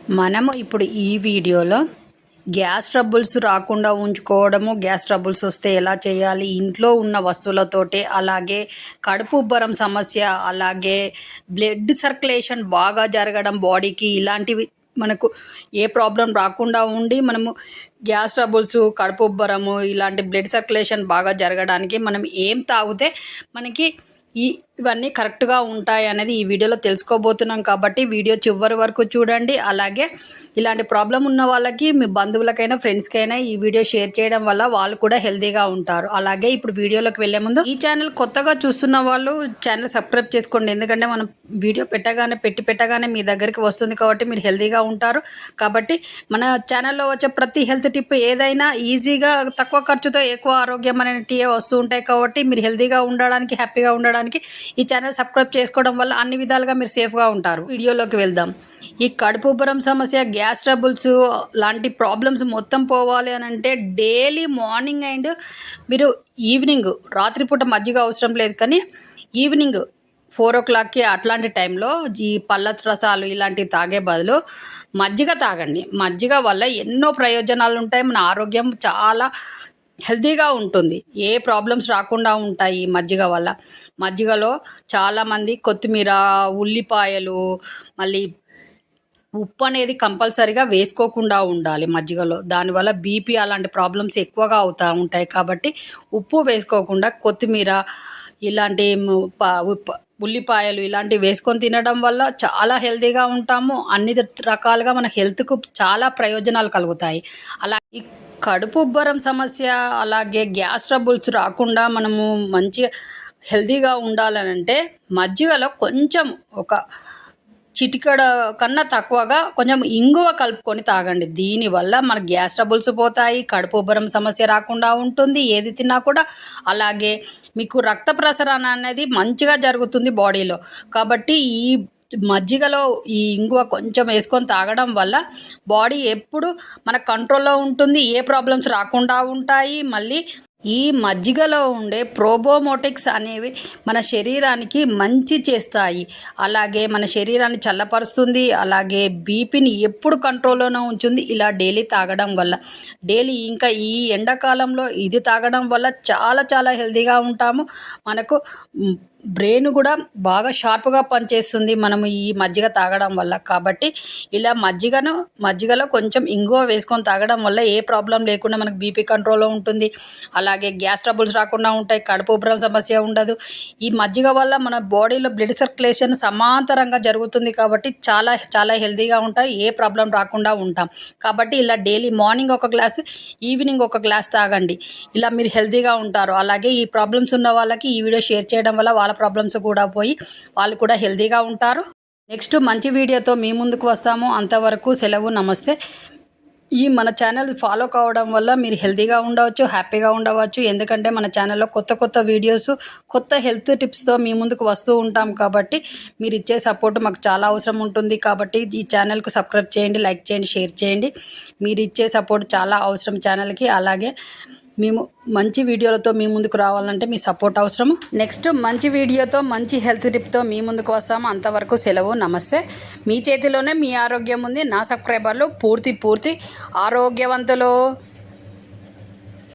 మనము ఇప్పుడు ఈ వీడియోలో గ్యాస్ ట్రబుల్స్ రాకుండా ఉంచుకోవడము, గ్యాస్ ట్రబుల్స్ వస్తే ఎలా చేయాలి, ఇంట్లో ఉన్న వస్తువులతోటే, అలాగే కడుపు ఉబ్బరం సమస్య, అలాగే బ్లడ్ సర్క్యులేషన్ బాగా జరగడం బాడీకి, ఇలాంటివి మనకు ఏ ప్రాబ్లం రాకుండా ఉండి మనము గ్యాస్ ట్రబుల్స్, కడుపు ఉబ్బరము, ఇలాంటి బ్లడ్ సర్క్యులేషన్ బాగా జరగడానికి మనం ఏం తాగితే మనకి ఇవన్నీ కరెక్ట్గా ఉంటాయి అనేది ఈ వీడియోలో తెలుసుకోబోతున్నాం. కాబట్టి వీడియో చివరి వరకు చూడండి. అలాగే ఇలాంటి ప్రాబ్లం ఉన్న వాళ్ళకి, మీ బంధువులకైనా ఫ్రెండ్స్కైనా ఈ వీడియో షేర్ చేయడం వల్ల వాళ్ళు కూడా హెల్తీగా ఉంటారు. అలాగే ఇప్పుడు వీడియోలోకి వెళ్ళే ముందు ఈ ఛానల్ కొత్తగా చూస్తున్న వాళ్ళు ఛానల్ సబ్స్క్రైబ్ చేసుకోండి. ఎందుకంటే మనం వీడియో పెట్టగానే మీ దగ్గరికి వస్తుంది కాబట్టి మీరు హెల్తీగా ఉంటారు. కాబట్టి మన ఛానల్లో వచ్చే ప్రతి హెల్త్ టిప్ ఏదైనా ఈజీగా తక్కువ ఖర్చుతో ఎక్కువ ఆరోగ్యం అనేటివి వస్తూ ఉంటాయి. కాబట్టి మీరు హెల్తీగా ఉండడానికి, హ్యాపీగా ఉండడానికి ఈ ఛానల్ సబ్స్క్రైబ్ చేసుకోవడం వల్ల అన్ని విధాలుగా మీరు సేఫ్గా ఉంటారు. వీడియోలోకి వెళ్దాం. ఈ కడుపు ఉబ్బరం సమస్య, గ్యాస్ ట్రబుల్స్ లాంటి ప్రాబ్లమ్స్ మొత్తం పోవాలి అని అంటే డైలీ మార్నింగ్ అండ్ మీరు ఈవినింగ్, రాత్రిపూట మజ్జిగ అవసరం లేదు, కానీ ఈవినింగ్ 4 o'clockకి అట్లాంటి టైంలో ఈ పళ్ళ రసాలు ఇలాంటివి తాగే బదులు మజ్జిగ తాగండి. మజ్జిగ వల్ల ఎన్నో ప్రయోజనాలు ఉంటాయి. మన ఆరోగ్యం చాలా హెల్తీగా ఉంటుంది. ఏ ప్రాబ్లమ్స్ రాకుండా ఉంటాయి మజ్జిగ వల్ల. మజ్జిగలో చాలామంది కొత్తిమీర, ఉల్లిపాయలు, మళ్ళీ ఉప్పు అనేది కంపల్సరీగా వేసుకోకుండా ఉండాలి మజ్జిగలో. దానివల్ల బీపీ అలాంటి ప్రాబ్లమ్స్ ఎక్కువగా అవుతూ ఉంటాయి. కాబట్టి ఉప్పు వేసుకోకుండా కొత్తిమీర, ఇలాంటి ఉల్లిపాయలు ఇలాంటివి వేసుకొని తినడం వల్ల చాలా హెల్తీగా ఉంటాము. అన్ని రకాలుగా మన హెల్త్కు చాలా ప్రయోజనాలు కలుగుతాయి. అలా ఈ కడుపు ఉబ్బరం సమస్య, అలాగే గ్యాస్ ట్రబుల్స్ రాకుండా మనము మంచిగా హెల్తీగా ఉండాలనంటే మజ్జిగలో కొంచెం ఒక చిటికెడ కన్నా తక్కువగా కొంచెం ఇంగువ కలుపుకొని తాగండి. దీనివల్ల మన గ్యాస్ ట్రబుల్స్ పోతాయి, కడుపు ఉబ్బరం సమస్య రాకుండా ఉంటుంది ఏది తిన్నా కూడా. అలాగే మీకు రక్త ప్రసరణ అనేది మంచిగా జరుగుతుంది బాడీలో. కాబట్టి ఈ మజ్జిగలో ఈ ఇంగువ కొంచెం వేసుకొని తాగడం వల్ల బాడీ ఎప్పుడు మన కంట్రోల్లో ఉంటుంది, ఏ ప్రాబ్లమ్స్ రాకుండా ఉంటాయి. మళ్ళీ ఈ మజ్జిగలో ఉండే ప్రోబోమోటిక్స్ అనేవి మన శరీరానికి మంచి చేస్తాయి. అలాగే మన శరీరాన్ని చల్లపరుస్తుంది. అలాగే బీపీని ఎప్పుడు కంట్రోల్లోనే ఉంచుంది ఇలా డైలీ తాగడం వల్ల. డైలీ ఇంకా ఈ ఎండాకాలంలో ఇది తాగడం వల్ల చాలా చాలా హెల్తీగా ఉంటాము. మనకు బ్రెయిన్ కూడా బాగా షార్ప్గా పనిచేస్తుంది మనము ఈ మజ్జిగ తాగడం వల్ల. కాబట్టి ఇలా మజ్జిగలో కొంచెం ఇంగువ వేసుకొని తాగడం వల్ల ఏ ప్రాబ్లం లేకుండా మనకు బీపీ కంట్రోల్లో ఉంటుంది. అలాగే గ్యాస్ ట్రబుల్స్ రాకుండా ఉంటాయి, కడుపు ఉబ్బరం సమస్య ఉండదు. ఈ మజ్జిగ వల్ల మన బాడీలో బ్లడ్ సర్క్యులేషన్ సమాంతరంగా జరుగుతుంది. కాబట్టి చాలా చాలా హెల్తీగా ఉంటాయి, ఏ ప్రాబ్లం రాకుండా ఉంటాం. కాబట్టి ఇలా డైలీ మార్నింగ్ ఒక గ్లాసు, ఈవినింగ్ ఒక గ్లాస్ తాగండి. ఇలా మీరు హెల్తీగా ఉంటారు. అలాగే ఈ ప్రాబ్లమ్స్ ఉన్న వాళ్ళకి ఈ వీడియో షేర్ చేయడం వల్ల వాళ్ళ ప్రాబ్లమ్స్ కూడా పోయి వాళ్ళు కూడా హెల్తీగా ఉంటారు. నెక్స్ట్ మంచి వీడియోతో మీ ముందుకు వస్తాము. అంతవరకు సెలవు, నమస్తే. ఈ మన ఛానల్ ఫాలో కావడం వల్ల మీరు హెల్తీగా ఉండవచ్చు, హ్యాపీగా ఉండవచ్చు. ఎందుకంటే మన ఛానల్లో కొత్త కొత్త వీడియోస్, కొత్త హెల్త్ టిప్స్తో మీ ముందుకు వస్తూ ఉంటాం. కాబట్టి మీరు ఇచ్చే సపోర్ట్ మాకు చాలా అవసరం ఉంటుంది. కాబట్టి ఈ ఛానల్కు సబ్స్క్రైబ్ చేయండి, లైక్ చేయండి, షేర్ చేయండి. మీరు ఇచ్చే సపోర్ట్ చాలా అవసరం ఛానల్కి. అలాగే మేము మంచి వీడియోలతో మీ ముందుకు రావాలంటే మీ సపోర్ట్ అవసరం. నెక్స్ట్ మంచి వీడియోతో, మంచి హెల్త్ టిప్తో మీ ముందుకు వస్తాము. అంతవరకు సెలవు, నమస్తే. మీ చేతిలోనే మీ ఆరోగ్యం ఉంది. నా సబ్స్క్రైబర్లు పూర్తి ఆరోగ్యవంతులు.